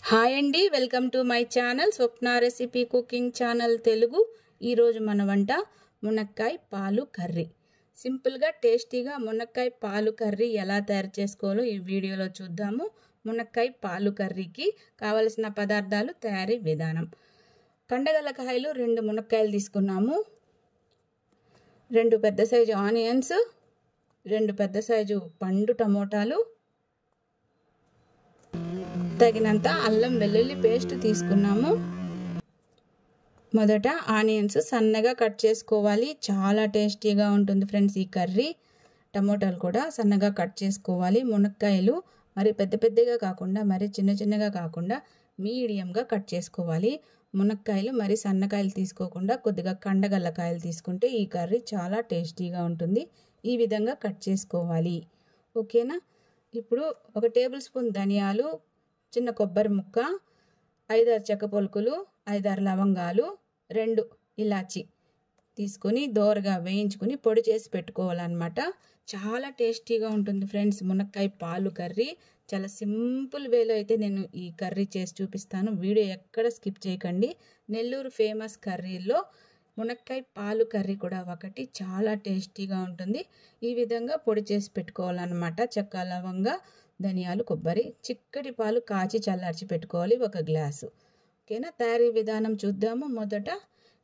Hi అండి, welcome to my channel Swapna recipe cooking channel Telugu. ఈరోజు మన వంట మునక్కాయ పాలు కర్రీ. సింపుల్గా టేస్టీగా మునక్కాయ పాలు కర్రీ ఎలా తయారు చేసుకోవాలో ఈ వీడియోలో చూద్దాము. మునక్కాయ పాలు కర్రీకి కావలసిన పదార్థాలు, తయారీ విధానం. కండగలకాయలు 2 మునక్కాయలు తీసుకున్నాము, 2 పెద్ద సైజు ఆనియన్స్, 2 పెద్ద సైజు పండు టమోటాలు, తగినంత అల్లం వెల్లుల్లి పేస్ట్ తీసుకున్నాము. మొదట ఆనియన్స్ సన్నగా కట్ చేసుకోవాలి. చాలా టేస్టీగా ఉంటుంది ఫ్రెండ్స్ ఈ కర్రీ. టమోటాలు కూడా సన్నగా కట్ చేసుకోవాలి. మునక్కాయలు మరి పెద్ద పెద్దగా కాకుండా మరి చిన్న చిన్నగా కాకుండా మీడియంగా కట్ చేసుకోవాలి. మునక్కాయలు మరి సన్నకాయలు తీసుకోకుండా కొద్దిగా కండగల్లకాయలు తీసుకుంటే ఈ కర్రీ చాలా టేస్టీగా ఉంటుంది. ఈ విధంగా కట్ చేసుకోవాలి. ఓకేనా. ఇప్పుడు 1 టేబుల్ స్పూన్ ధనియాలు, చిన్న కొబ్బరి ముక్క, 5-6 చెక్క పొలుకులు, 5-6 లవంగాలు, 2 ఇలాచి తీసుకొని దోరగా వేయించుకొని పొడి చేసి పెట్టుకోవాలన్నమాట. చాలా టేస్టీగా ఉంటుంది ఫ్రెండ్స్ మునక్కాయ పాలు కర్రీ. చాలా సింపుల్ వేలో అయితే నేను ఈ కర్రీ చేసి చూపిస్తాను. వీడియో ఎక్కడ స్కిప్ చేయకండి. నెల్లూరు ఫేమస్ కర్రీల్లో మునక్కాయ పాలు కర్రీ కూడా ఒకటి. చాలా టేస్టీగా ఉంటుంది. ఈ విధంగా పొడి చేసి పెట్టుకోవాలన్నమాట. చెక్క, లవంగా, ధనియాలు, కొబ్బరి, చిక్కటి పాలు కాచి చల్లార్చి పెట్టుకోవాలి 1 గ్లాసు. ఓకేనా. తయారీ విధానం చూద్దాము. మొదట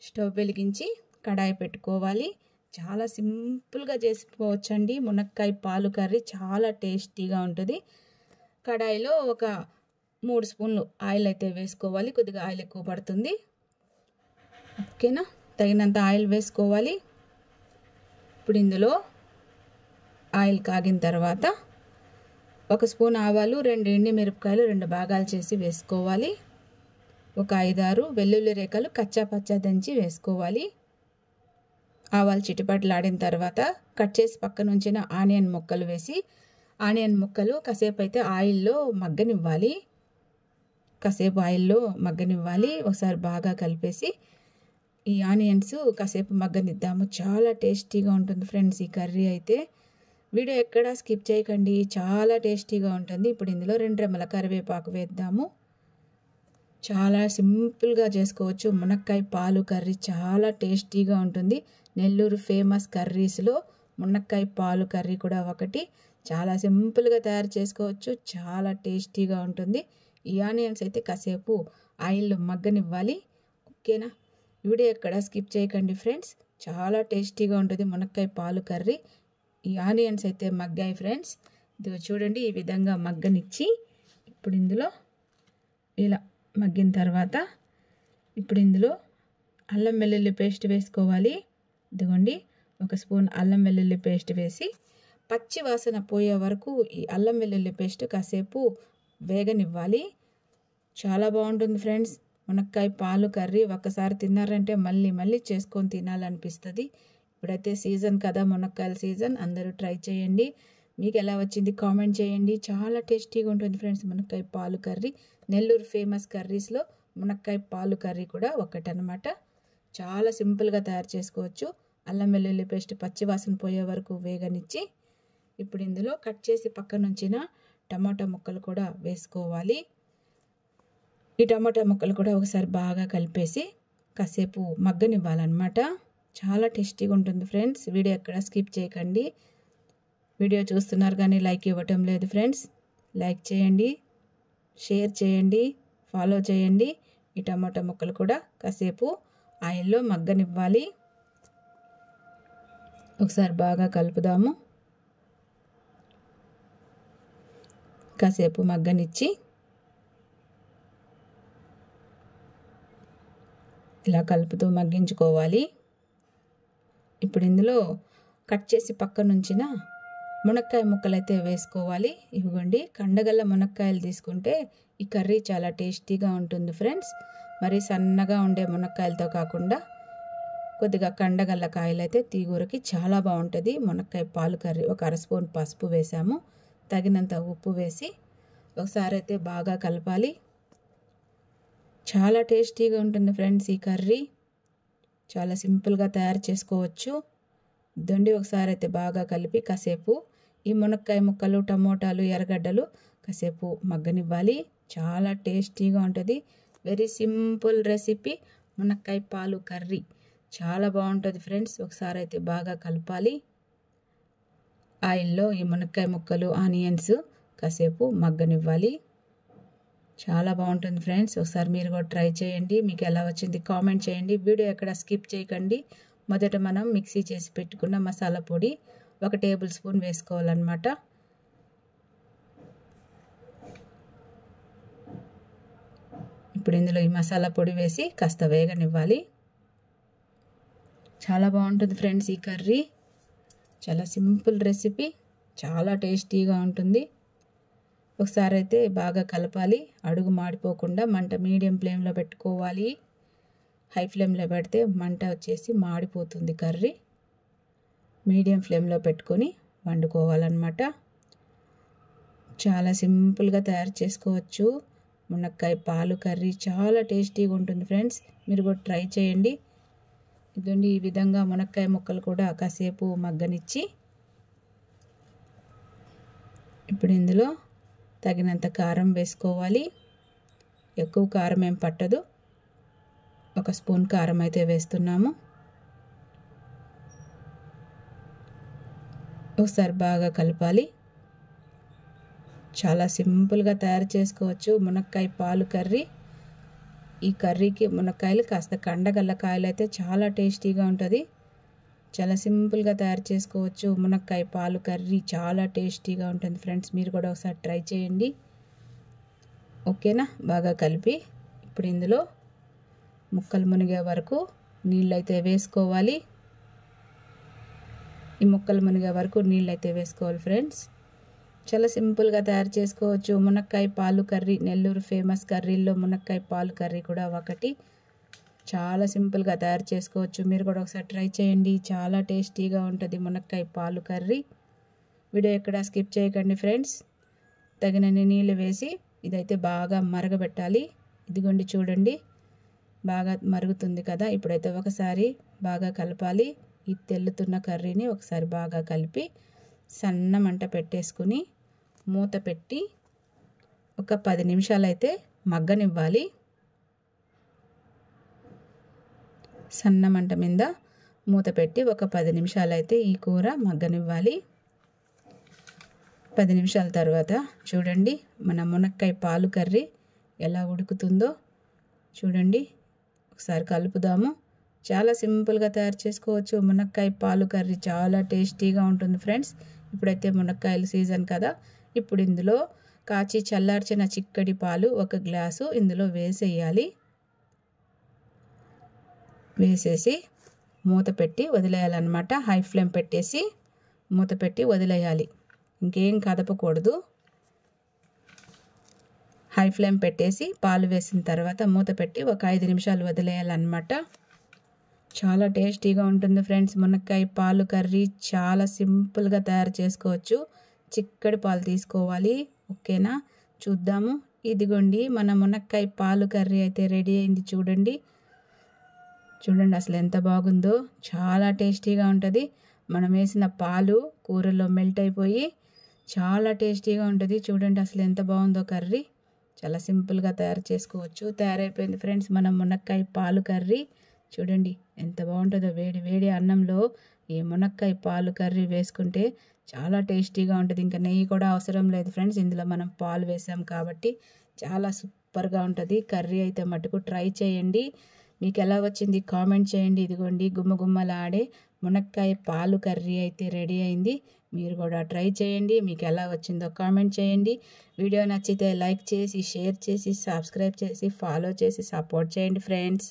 స్టవ్ వెలిగించి కడాయి పెట్టుకోవాలి. చాలా సింపుల్గా చేసుకోవచ్చండి మునక్కాయ పాలు కర్రీ. చాలా టేస్టీగా ఉంటుంది. కడాయిలో ఒక 3 స్పూన్లు ఆయిల్ అయితే వేసుకోవాలి. కొద్దిగా ఆయిల్ ఎక్కువ పడుతుంది. ఓకేనా. తగినంత ఆయిల్ వేసుకోవాలి. ఇప్పుడు ఇందులో ఆయిల్ కాగిన తర్వాత 1 స్పూన్ ఆవాలు, 2 ఎండుమిరపకాయలు 2 భాగాలు చేసి వేసుకోవాలి. ఒక 5-6 వెల్లుల్లి రేఖలు కచ్చా పచ్చా దంచి వేసుకోవాలి. ఆవాలు చిటిపట్లాడిన తర్వాత కట్ చేసి పక్కన ఉంచిన ఆనియన్ ముక్కలు వేసి ఆనియన్ ముక్కలు కాసేపు అయితే ఆయిల్లో మగ్గనివ్వాలి. ఒకసారి బాగా కలిపేసి ఈ ఆనియన్స్ కాసేపు మగ్గనిద్దాము. చాలా టేస్టీగా ఉంటుంది ఫ్రెండ్స్ ఈ కర్రీ అయితే. వీడియో ఎక్కడా స్కిప్ చేయకండి. చాలా టేస్టీగా ఉంటుంది. ఇప్పుడు ఇందులో 2 రెమ్మల కరివేపాకు వేద్దాము. చాలా సింపుల్గా చేసుకోవచ్చు మునక్కాయ పాలు కర్రీ. చాలా టేస్టీగా ఉంటుంది. నెల్లూరు ఫేమస్ కర్రీస్లో మునక్కాయ పాలు కర్రీ కూడా ఒకటి. చాలా సింపుల్గా తయారు చేసుకోవచ్చు. చాలా టేస్టీగా ఉంటుంది. ఈ ఆనియన్స్ అయితే కాసేపు ఆయిల్లో మగ్గనివ్వాలి. ఓకేనా. వీడియో ఎక్కడ స్కిప్ చేయకండి ఫ్రెండ్స్. చాలా టేస్టీగా ఉంటుంది మునక్కాయ పాలు కర్రీ. ఈ ఆనియన్స్ అయితే మగ్గాయి ఫ్రెండ్స్. ఇది చూడండి, ఈ విధంగా మగ్గనిచ్చి ఇప్పుడు ఇందులో ఇలా మగ్గిన తర్వాత ఇప్పుడు ఇందులో అల్లం వెల్లుల్లి పేస్ట్ వేసుకోవాలి. ఇదిగోండి 1 స్పూన్ అల్లం వెల్లుల్లి పేస్ట్ వేసి పచ్చి వాసన పోయే వరకు ఈ అల్లం వెల్లుల్లి పేస్ట్ కాసేపు వేగనివ్వాలి. చాలా బాగుంటుంది ఫ్రెండ్స్ మునక్కాయ పాలు కర్రీ. ఒకసారి తిన్నారంటే మళ్ళీ చేసుకొని తినాలనిపిస్తుంది. ఇప్పుడైతే సీజన్ కదా, మునక్కాయల సీజన్. అందరూ ట్రై చేయండి. మీకు ఎలా వచ్చింది కామెంట్ చేయండి. చాలా టేస్టీగా ఉంటుంది ఫ్రెండ్స్ మునక్కాయ పాలు కర్రీ. నెల్లూరు ఫేమస్ కర్రీస్లో మునక్కాయ పాలు కర్రీ కూడా ఒకటనమాట. చాలా సింపుల్గా తయారు చేసుకోవచ్చు. అల్లం వెల్లుల్లి పేస్ట్ పచ్చి వాసన పోయే వరకు వేగనిచ్చి ఇప్పుడు ఇందులో కట్ చేసి పక్కన ఉంచిన టమాటా ముక్కలు కూడా వేసుకోవాలి. ఈ టమాటా ముక్కలు కూడా ఒకసారి బాగా కలిపేసి కాసేపు మగ్గనివ్వాలన్నమాట. చాలా టేస్టీగా ఉంటుంది ఫ్రెండ్స్. వీడియో ఎక్కడ స్కిప్ చేయకండి. వీడియో చూస్తున్నారు కానీ లైక్ ఇవ్వటం లేదు ఫ్రెండ్స్. లైక్ చేయండి, షేర్ చేయండి, ఫాలో చేయండి. ఈ టమాటా ముక్కలు కూడా కాసేపు ఆయిల్లో మగ్గనివ్వాలి. ఒకసారి బాగా కలుపుదాము. కాసేపు మగ్గనిచ్చి ఇలా కలుపుతూ మగ్గించుకోవాలి. ఇప్పుడు ఇందులో కట్ చేసి పక్కన ఉంచిన మునక్కాయ ముక్కలు అయితే వేసుకోవాలి. ఇవ్వండి, కండగల్ల మునక్కాయలు తీసుకుంటే ఈ కర్రీ చాలా టేస్టీగా ఉంటుంది ఫ్రెండ్స్. మరి సన్నగా ఉండే మునక్కాయలతో కాకుండా కొద్దిగా కండగల్ల కాయలు అయితే తీగూరకి చాలా బాగుంటుంది మునక్కాయ పాలు కర్రీ. ఒక 1/2 స్పూన్ పసుపు వేసాము. తగినంత ఉప్పు వేసి ఒకసారి అయితే బాగా కలపాలి. చాలా టేస్టీగా ఉంటుంది ఫ్రెండ్స్ ఈ కర్రీ. చాలా సింపుల్గా తయారు చేసుకోవచ్చు. ఒకసారి అయితే బాగా కలిపి కాసేపు ఈ మునక్కాయ ముక్కలు, టమోటాలు, ఎర్రగడ్డలు కాసేపు మగ్గనివ్వాలి. చాలా టేస్టీగా ఉంటుంది. వెరీ సింపుల్ రెసిపీ మునక్కాయ పాలు కర్రీ చాలా బాగుంటుంది ఫ్రెండ్స్. ఒకసారి అయితే బాగా కలపాలి. ఆయిల్లో ఈ మునక్కాయ ముక్కలు ఆనియన్స్ కాసేపు మగ్గనివ్వాలి. చాలా బాగుంటుంది ఫ్రెండ్స్. ఒకసారి మీరు కూడా ట్రై చేయండి. మీకు ఎలా వచ్చింది కామెంట్ చేయండి. వీడియో ఎక్కడ స్కిప్ చేయకండి. మొదట మనం మిక్సీ చేసి పెట్టుకున్న మసాలా పొడి 1 టేబుల్ స్పూన్ వేసుకోవాలన్నమాట. ఇప్పుడు ఇందులో ఈ మసాలా పొడి వేసి కాస్త వేగనివ్వాలి. చాలా బాగుంటుంది ఫ్రెండ్స్ ఈ కర్రీ. చాలా సింపుల్ రెసిపీ, చాలా టేస్టీగా ఉంటుంది. ఒకసారి అయితే బాగా కలపాలి. అడుగు మాడిపోకుండా మంట మీడియం ఫ్లేమ్లో పెట్టుకోవాలి. హై ఫ్లేమ్లో పెడితే మంట వచ్చేసి మాడిపోతుంది కర్రీ. మీడియం ఫ్లేమ్లో పెట్టుకొని వండుకోవాలన్నమాట. చాలా సింపుల్గా తయారు చేసుకోవచ్చు. మునక్కాయ పాలు కర్రీ చాలా టేస్టీగా ఉంటుంది ఫ్రెండ్స్. మీరు కూడా ట్రై చేయండి. ఇదండి ఈ విధంగా మునక్కాయ ముక్కలు కూడా కాసేపు మగ్గనిచ్చి ఇప్పుడు ఇందులో తగినంత కారం వేసుకోవాలి. ఎక్కువ కారం ఏం పట్టదు. 1 స్పూన్ కారం అయితే వేస్తున్నాము. ఒకసారి బాగా కలపాలి. చాలా సింపుల్గా తయారు చేసుకోవచ్చు మునక్కాయ పాలు కర్రీ. ఈ కర్రీకి మునక్కాయలు కాస్త కండగల్ల కాయలు అయితే చాలా టేస్టీగా ఉంటుంది. చాలా సింపుల్గా తయారు చేసుకోవచ్చు మునక్కాయ పాలు కర్రీ. చాలా టేస్టీగా ఉంటుంది ఫ్రెండ్స్. మీరు కూడా ఒకసారి ట్రై చేయండి. ఓకేనా? బాగా కలిపి ఇప్పుడు ఇందులో ముక్కలు మునిగే వరకు నీళ్ళు అయితే వేసుకోవాలి. ఈ ముక్కలు మునిగే వరకు నీళ్ళు అయితే వేసుకోవాలి ఫ్రెండ్స్. చాలా సింపుల్గా తయారు చేసుకోవచ్చు మునక్కాయ పాలు కర్రీ. నెల్లూరు ఫేమస్ కర్రీల్లో మునక్కాయ పాలు కర్రీ కూడా ఒకటి. చాలా సింపుల్గా తయారు చేసుకోవచ్చు. మీరు కూడా ఒకసారి ట్రై చేయండి. చాలా టేస్టీగా ఉంటుంది మునక్కాయ పాలు కర్రీ. వీడియో ఎక్కడ స్కిప్ చేయకండి ఫ్రెండ్స్. తగినన్ని నీళ్ళు వేసి ఇదైతే బాగా మరగబెట్టాలి. ఇదిగోండి చూడండి బాగా మరుగుతుంది కదా. ఇప్పుడైతే ఒకసారి బాగా కలపాలి. ఈ తెల్లుతున్న కర్రీని ఒకసారి బాగా కలిపి సన్న మంట పెట్టేసుకుని మూత పెట్టి ఒక 10 నిమిషాలు అయితే మగ్గనివ్వాలి. సన్న మంట మీద మూత పెట్టి ఒక 10 నిమిషాలు అయితే ఈ కూర మగ్గనివ్వాలి. 10 నిమిషాల తర్వాత చూడండి మన మునక్కాయ పాలు కర్రీ ఎలా ఉడుకుతుందో చూడండి. ఒకసారి కలుపుదాము. చాలా సింపుల్గా తయారు చేసుకోవచ్చు మునక్కాయ పాలు కర్రీ. చాలా టేస్టీగా ఉంటుంది ఫ్రెండ్స్. ఇప్పుడైతే మునక్కాయల సీజన్ కదా. ఇప్పుడు ఇందులో కాచి చల్లార్చిన చిక్కటి పాలు 1 గ్లాసు ఇందులో వేసేయాలి. వేసేసి మూత పెట్టి వదిలేయాలన్నమాట. హై ఫ్లేమ్ పెట్టేసి మూత పెట్టి వదిలేయాలి. ఇంకేం కదపకూడదు. హై ఫ్లేమ్ పెట్టేసి పాలు వేసిన తర్వాత మూత పెట్టి ఒక 5 నిమిషాలు వదిలేయాలన్నమాట. చాలా టేస్టీగా ఉంటుంది ఫ్రెండ్స్ మునక్కాయ పాలు కర్రీ. చాలా సింపుల్గా తయారు చేసుకోవచ్చు. చిక్కడి పాలు తీసుకోవాలి. ఓకేనా? చూద్దాము. ఇదిగోండి మన మునక్కాయ పాలు కర్రీ అయితే రెడీ అయింది. చూడండి అసలు ఎంత బాగుందో. చాలా టేస్టీగా ఉంటుంది. మనం వేసిన పాలు కూరలో మెల్ట్ అయిపోయి చాలా టేస్టీగా ఉంటుంది. చూడండి అసలు ఎంత బాగుందో కర్రీ. చాలా సింపుల్గా తయారు చేసుకోవచ్చు. తయారైపోయింది ఫ్రెండ్స్ మన మునక్కాయ పాలు కర్రీ. చూడండి ఎంత బాగుంటుందో. వేడి వేడి అన్నంలో ఈ మునక్కాయ పాలు కర్రీ వేసుకుంటే చాలా టేస్టీగా ఉంటుంది. ఇంకా నెయ్యి కూడా అవసరం లేదు ఫ్రెండ్స్. ఇందులో మనం పాలు వేసాం కాబట్టి చాలా సూపర్గా ఉంటుంది కర్రీ. అయితే మటుకు ట్రై చేయండి. మీకు ఎలా వచ్చింది కామెంట్ చేయండి. ఇదిగోండి గుమ్మగుమ్మలాడే మునక్కాయ పాలు కర్రీ అయితే రెడీ అయింది. మీరు కూడా ట్రై చేయండి. మీకు ఎలా వచ్చిందో కామెంట్ చేయండి. వీడియో నచ్చితే లైక్ చేసి షేర్ చేసి సబ్స్క్రైబ్ చేసి ఫాలో చేసి సపోర్ట్ చేయండి ఫ్రెండ్స్.